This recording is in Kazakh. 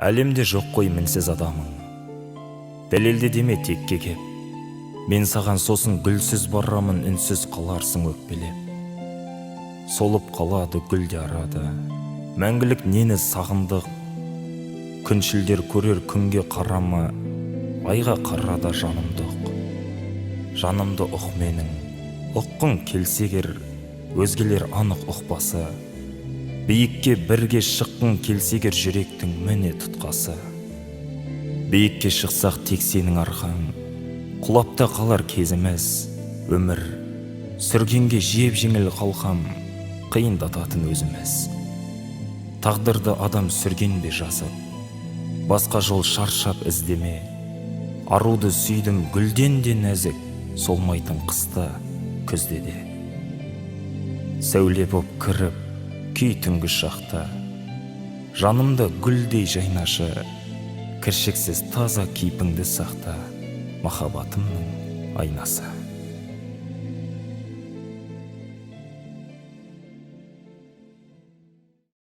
Әлемде жоқ қой мінсіз адамың. Дәлелде деме текке кеп. Мен саған сосын гүлсіз барамын, үнсіз қаларсың өкпелеп. Солып қалады гүлде арада, мәңгілік нені сағындық. Күншілдер көрер күнге қарама, айға қарада жанымды ұқ. Жанымды ұқ менің, ұққың келсегер, өзгелер анық ұқпасы. Биікке бірге шыққың келсегер, жүректің міне тұтқасы. Биікке шықсақ тек сенің арқаң, құлапта қалар кезіміз. Өмір сүргенге жеп жеңіл қалқам, қиындататын өзіміз. Тағдырды адам сүрген бе жазып, басқа жол шаршап іздеме. Аруды сүйдім гүлден де нәзік, солмайтын қыста, күзде де. Сәуле боп кіріп, күй түнгі шақта, жанымда гүлдей жайнашы, кіршіксіз таза кейпіңді сақта, махаббатымның айнасы.